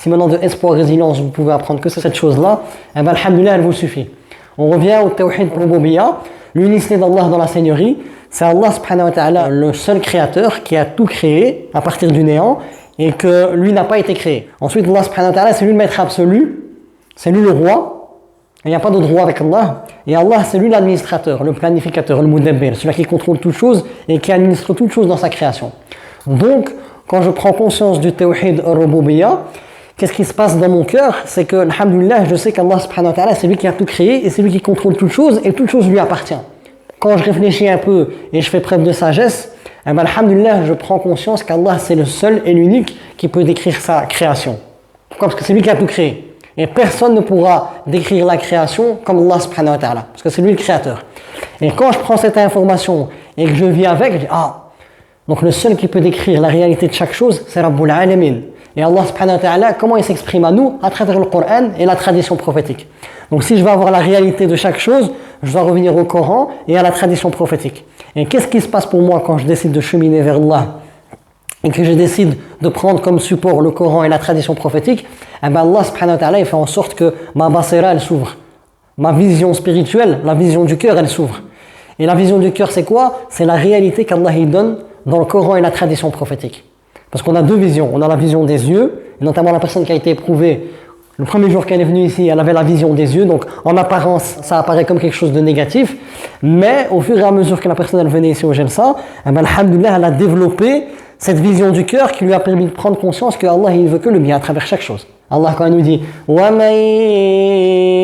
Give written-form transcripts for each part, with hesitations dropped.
Si maintenant de espoir, résilience, vous pouvez apprendre que cette chose-là, eh ben, alhamdoulilah, elle vous suffit. On revient au tawhid rububiyya, l'unicité d'Allah dans la Seigneurie. C'est Allah subhanahu wa ta'ala, le seul créateur qui a tout créé à partir du néant et que lui n'a pas été créé. Ensuite, Allah subhanahu wa ta'ala, c'est lui le maître absolu, c'est lui le roi. Il n'y a pas d'autre roi avec Allah. Et Allah, c'est lui l'administrateur, le planificateur, le mudabbir, celui qui contrôle toutes choses et qui administre toutes choses dans sa création. Donc, quand je prends conscience du tawhid rububiyya, qu'est-ce qui se passe dans mon cœur? C'est que, alhamdoulilah, je sais qu'Allah subhanahu wa ta'ala, c'est lui qui a tout créé et c'est lui qui contrôle toutes choses et toute chose lui appartient. Quand je réfléchis un peu et je fais preuve de sagesse, eh ben, alhamdoulilah, je prends conscience qu'Allah, c'est le seul et l'unique qui peut décrire sa création. Pourquoi? Parce que c'est lui qui a tout créé. Et personne ne pourra décrire la création comme Allah subhanahu wa ta'ala. Parce que c'est lui le créateur. Et quand je prends cette information et que je vis avec, je dis, donc le seul qui peut décrire la réalité de chaque chose, c'est Rabbul Alamin. Et Allah subhanahu wa ta'ala, comment il s'exprime à nous? À travers le Coran et la tradition prophétique. Donc si je veux avoir la réalité de chaque chose, je dois revenir au Coran et à la tradition prophétique. Et qu'est-ce qui se passe pour moi quand je décide de cheminer vers Allah et que je décide de prendre comme support le Coran et la tradition prophétique? Eh ben Allah subhanahu wa ta'ala, il fait en sorte que ma basira, elle s'ouvre. Ma vision spirituelle, la vision du cœur, elle s'ouvre. Et la vision du cœur, c'est quoi? C'est la réalité qu'Allah il donne dans le Coran et la tradition prophétique. Parce qu'on a deux visions. On a la vision des yeux, et notamment la personne qui a été éprouvée. Le premier jour qu'elle est venue ici, elle avait la vision des yeux, donc en apparence, ça apparaît comme quelque chose de négatif. Mais au fur et à mesure que la personne elle venait ici au Jalsa, eh ben, alhamdoulilah, elle a développé cette vision du cœur qui lui a permis de prendre conscience que Allah il veut que le bien à travers chaque chose. Allah quand il nous dit وَمَن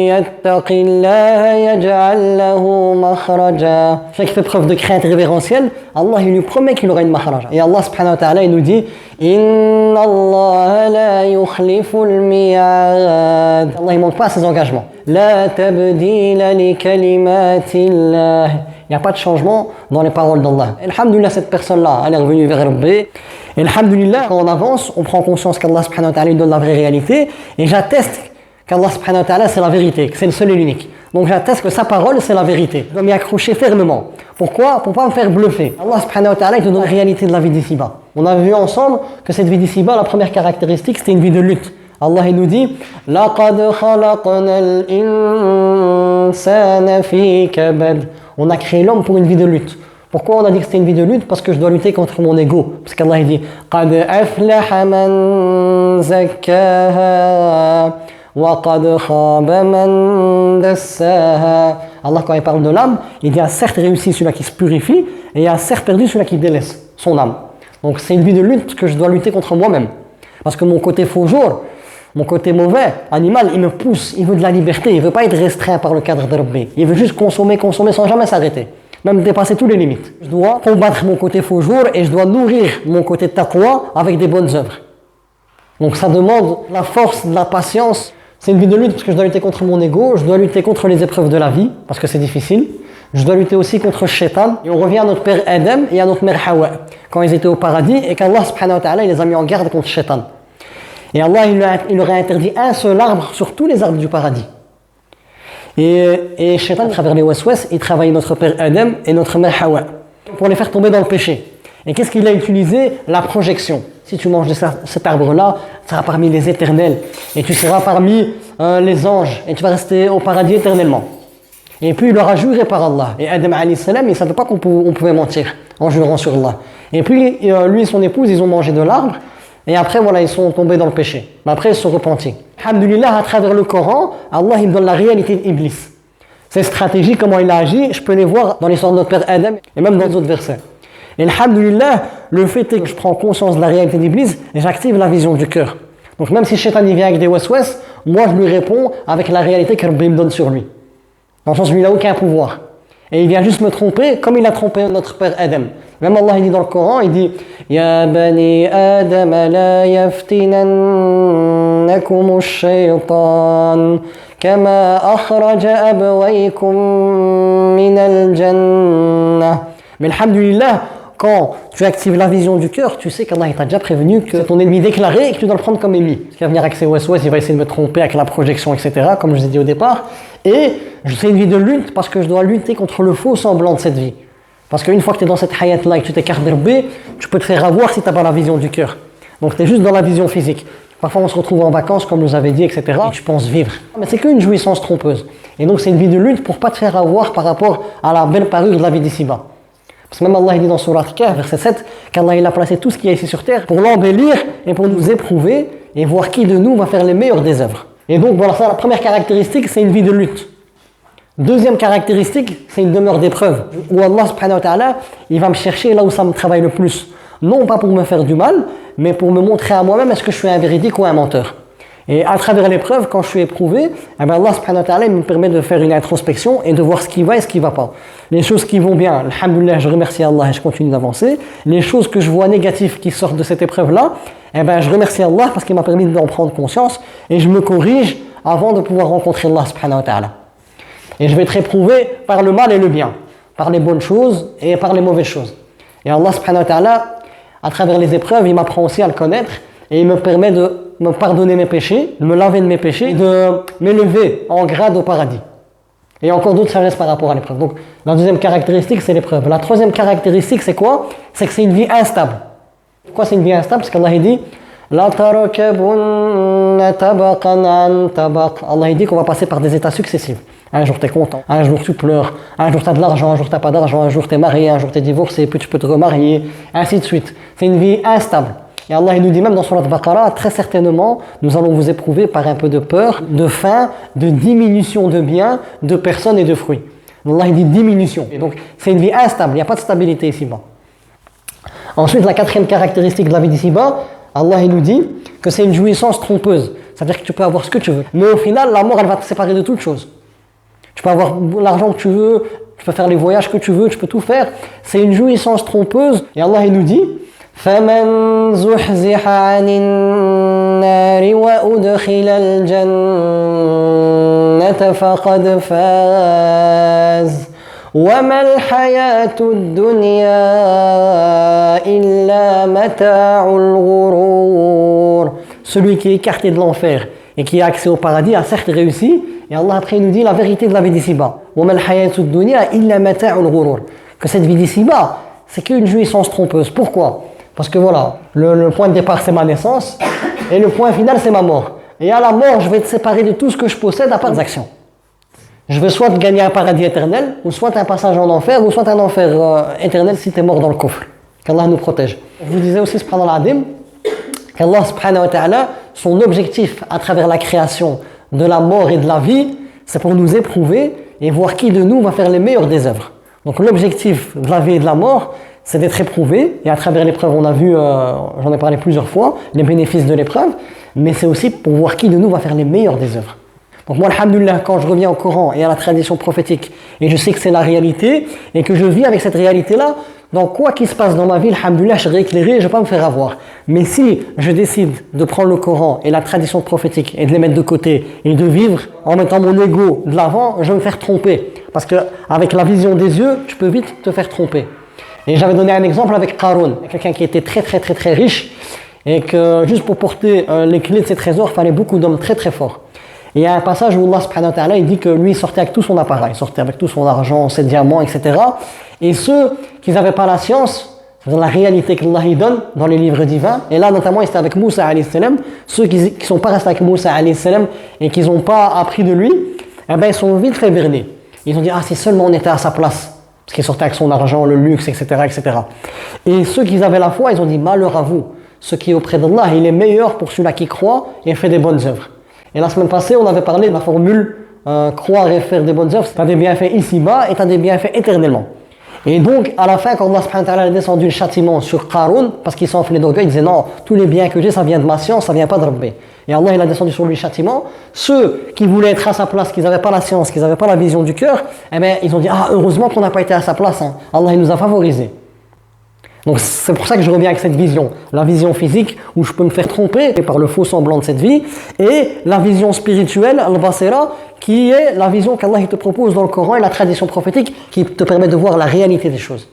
يَتَّقِ اللَّهَ يَجْعَلْ لَهُ مَخْرَجًا. Celui qui fait preuve de crainte révérentielle, Allah il lui promet qu'il aura une makhraj. Et Allah subhanahu wa ta'ala il nous dit إِنَّ اللَّهَ لَا يُخْلِفُ الْمِيعَادَ. Allah il manque pas à ses engagements. لَا تَبْدِيلَ لِكَلِمَاتِ اللَّهِ. Il n'y a pas de changement dans les paroles d'Allah. Alhamdulillah, cette personne-là, elle est revenue vers Rabbi. Et alhamdulillah, quand on avance, on prend conscience qu'Allah subhanahu wa ta'ala donne la vraie réalité. Et j'atteste qu'Allah subhanahu wa ta'ala c'est la vérité, que c'est le seul et l'unique. Donc j'atteste que sa parole c'est la vérité. Je dois m'y accrocher fermement. Pourquoi? Pour ne pas me faire bluffer. Allah subhanahu wa ta'ala il te donne la réalité de la vie d'ici-bas. On a vu ensemble que cette vie d'ici-bas, la première caractéristique, c'était une vie de lutte. Allah il nous dit لَقَدْ خَلَقْنَا الْإِنسَانَ فِي كَبَدٍ. On a créé l'homme pour une vie de lutte. Pourquoi on a dit que c'était une vie de lutte? Parce que je dois lutter contre mon ego. Parce qu'Allah il dit قَدْ أَفْلَحَ مَنْ زَكَّاهَا وَقَدْ خَابَ مَنْ دَسَّاهَا. Allah quand il parle de l'âme, il dit a certes réussi celui-là qui se purifie et il a certes perdu celui-là qui délaisse son âme. Donc c'est une vie de lutte que je dois lutter contre moi-même. Parce que mon côté faux jour, mon côté mauvais, animal, il me pousse, il veut de la liberté, il ne veut pas être restreint par le cadre de Rabbi. Il veut juste consommer sans jamais s'arrêter, même dépasser toutes les limites. Je dois combattre mon côté faux jour et je dois nourrir mon côté taqwa avec des bonnes œuvres. Donc ça demande la force, de la patience. C'est une vie de lutte parce que je dois lutter contre mon ego, je dois lutter contre les épreuves de la vie parce que c'est difficile. Je dois lutter aussi contre le shaitan. Et on revient à notre père Adam et à notre mère Hawa quand ils étaient au paradis et qu'Allah subhanahu wa ta'ala il les a mis en garde contre le shaitan. Et Allah il leur a interdit un seul arbre sur tous les arbres du paradis. Et Shaitan, à travers les waswas, il travaille notre père Adam et notre mère Hawa pour les faire tomber dans le péché. Et qu'est-ce qu'il a utilisé? La projection. Si tu manges de cet arbre-là, tu seras parmi les éternels. Et tu seras parmi les anges. Et tu vas rester au paradis éternellement. Et puis il leur a juré par Allah. Et Adam alayhi salam, il ne savait pas qu'on pouvait mentir en jurant sur Allah. Et puis lui et son épouse, ils ont mangé de l'arbre. Et après, voilà, ils sont tombés dans le péché. Mais après, ils se sont repentis. Alhamdulillah, à travers le Coran, Allah il me donne la réalité d'Iblis. Ses stratégies, comment il a agi, je peux les voir dans l'histoire de notre père Adam et même dans d'autres versets. Et alhamdulillah, le fait est que je prends conscience de la réalité d'Iblis et j'active la vision du cœur. Donc même si Shaitan il vient avec des waswas, moi je lui réponds avec la réalité que Rabbi me donne sur lui. Dans le sens où il n'a aucun pouvoir. Et il vient juste me tromper comme il a trompé notre père Adam. Même Allah il dit dans le Coran, il dit Ya bani Adam la yaftinannakum ash-shaytan kama akhraja abwaykum min al-jannah. Mais alhamdulillah, quand tu actives la vision du cœur, tu sais qu'Allah t'a déjà prévenu que c'est ton ennemi déclaré et que tu dois le prendre comme ennemi. Parce qu'il va venir avec ses waswas, il va essayer de me tromper avec la projection, etc., comme je vous ai dit au départ. Et c'est une vie de lutte parce que je dois lutter contre le faux semblant de cette vie. Parce qu'une fois que tu es dans cette hayat-là et que tu t'écartes d'Rabbi, tu peux te faire avoir si tu n'as pas la vision du cœur. Donc tu es juste dans la vision physique. Parfois, on se retrouve en vacances, comme je vous avais dit, etc. Et tu penses vivre. Mais c'est qu'une jouissance trompeuse. Et donc, c'est une vie de lutte pour ne pas te faire avoir par rapport à la belle parure de la vie d'ici-bas. Parce que même Allah dit dans Sourate Al-Kahf, verset 7, qu'Allah il a placé tout ce qu'il y a ici sur terre pour l'embellir et pour nous éprouver et voir qui de nous va faire les meilleures des œuvres. Et donc, voilà, ça, la première caractéristique, c'est une vie de lutte. Deuxième caractéristique, c'est une demeure d'épreuve. Où Allah subhanahu wa ta'ala, il va me chercher là où ça me travaille le plus. Non pas pour me faire du mal, mais pour me montrer à moi-même est-ce que je suis un véridique ou un menteur. Et à travers l'épreuve, quand je suis éprouvé, eh bien Allah subhanahu wa ta'ala me permet de faire une introspection et de voir ce qui va et ce qui ne va pas. Les choses qui vont bien, alhamdoulilah, je remercie Allah et je continue d'avancer. Les choses que je vois négatives qui sortent de cette épreuve-là, eh bien je remercie Allah parce qu'il m'a permis d'en prendre conscience et je me corrige avant de pouvoir rencontrer Allah subhanahu wa ta'ala. Et je vais être éprouvé par le mal et le bien, par les bonnes choses et par les mauvaises choses. Et Allah subhanahu wa ta'ala, à travers les épreuves, il m'apprend aussi à le connaître et il me permet de me pardonner mes péchés, de me laver de mes péchés, de m'élever en grade au paradis. Et encore d'autres sagesse par rapport à l'épreuve. Donc la deuxième caractéristique, c'est l'épreuve. La troisième caractéristique, c'est quoi? C'est que c'est une vie instable. Pourquoi c'est une vie instable? Parce qu'Allah dit Allah dit qu'on va passer par des états successifs. Un jour t'es content, un jour tu pleures, un jour t'as de l'argent, un jour t'as pas d'argent, un jour t'es marié, un jour t'es divorcé, puis tu peux te remarier, ainsi de suite. C'est une vie instable. Et Allah il nous dit même dans Sourate Al-Baqarah, très certainement, nous allons vous éprouver par un peu de peur, de faim, de diminution de biens, de personnes et de fruits. Allah il dit diminution. Et donc c'est une vie instable, il n'y a pas de stabilité ici-bas. Ensuite, la quatrième caractéristique de la vie d'ici-bas, Allah il nous dit que c'est une jouissance trompeuse. C'est-à-dire que tu peux avoir ce que tu veux. Mais au final, la mort, elle va te séparer de toutes choses. Tu peux avoir l'argent que tu veux, tu peux faire les voyages que tu veux, tu peux tout faire. C'est une jouissance trompeuse. Et Allah il nous dit فَمَنْ زُحْزِحَ عَنِ النَّارِ وَأُدْخِلَ الْجَنَّةَ فَقَدْ فَازَ وَمَا الْحَيَاةُ الدُّنْيَا إِلَّا مَتَاعُ الْغُرُورِ. Celui qui est écarté de l'enfer et qui a accès au paradis a certes réussi. Et Allah après nous dit la vérité de la vie d'ici-bas. وَمَا الْحَيَاةُ الدُّنْيَا إِلَّا مَتَاعُ الْغُرُورِ. Que cette vie d'ici-bas, c'est qu'une jouissance trompeuse. Pourquoi? Parce que voilà, le point de départ c'est ma naissance et le point final c'est ma mort. Et à la mort, je vais être séparé de tout ce que je possède à part des actions. Je vais soit gagner un paradis éternel, ou soit un passage en enfer, ou soit un enfer éternel si tu es mort dans le coffre. Qu'Allah nous protège. Je vous disais aussi, subhanallah adim, qu'Allah subhanahu wa ta'ala, son objectif à travers la création de la mort et de la vie, c'est pour nous éprouver et voir qui de nous va faire les meilleures des œuvres. Donc l'objectif de la vie et de la mort, c'est d'être éprouvé, et à travers l'épreuve, on a vu, j'en ai parlé plusieurs fois, les bénéfices de l'épreuve, mais c'est aussi pour voir qui de nous va faire les meilleures des œuvres. Donc moi, alhamdoulilah, quand je reviens au Coran et à la tradition prophétique, et je sais que c'est la réalité, et que je vis avec cette réalité-là, donc quoi qu'il se passe dans ma vie, alhamdoulilah, je serai éclairé, je ne vais pas me faire avoir. Mais si je décide de prendre le Coran et la tradition prophétique et de les mettre de côté, et de vivre en mettant mon ego de l'avant, je vais me faire tromper. Parce qu'avec la vision des yeux, tu peux vite te faire tromper. Et j'avais donné un exemple avec Qarun, quelqu'un qui était très très très très riche, et que juste pour porter les clés de ses trésors, il fallait beaucoup d'hommes très très forts. Et il y a un passage où Allah subhanahu wa ta'ala il dit que lui il sortait avec tout son appareil, il sortait avec tout son argent, ses diamants, etc. Et ceux qui n'avaient pas la science, c'est-à-dire la réalité qu'Allah il donne dans les livres divins, et là notamment il était avec Moussa alayhi salam, ceux qui ne sont pas restés avec Moussa alayhi salam et qui n'ont pas appris de lui, eh ben, ils sont vite fait berner. Ils ont dit, ah si seulement on était à sa place, parce qu'il sortait avec son argent, le luxe, etc., etc. Et ceux qui avaient la foi, ils ont dit, malheur à vous, ce qui est auprès d'Allah, il est meilleur pour celui-là qui croit et fait des bonnes œuvres. Et la semaine passée, on avait parlé de la formule croire et faire des bonnes œuvres. Tu as des bienfaits ici-bas et tu as des bienfaits éternellement. Et donc, à la fin, quand Allah subhanahu wa ta'ala a descendu le châtiment sur Qarun, parce qu'il s'enflait d'orgueil, il disait non, tous les biens que j'ai, ça vient de ma science, ça vient pas de Rabbi. Et Allah, il a descendu sur lui le châtiment. Ceux qui voulaient être à sa place, qui n'avaient pas la science, qui n'avaient pas la vision du cœur, eh bien, ils ont dit, ah, heureusement qu'on n'a pas été à sa place. Hein. Allah, il nous a favorisés. Donc c'est pour ça que je reviens avec cette vision, la vision physique où je peux me faire tromper par le faux semblant de cette vie, et la vision spirituelle, al-basira, qui est la vision qu'Allah te propose dans le Coran et la tradition prophétique qui te permet de voir la réalité des choses.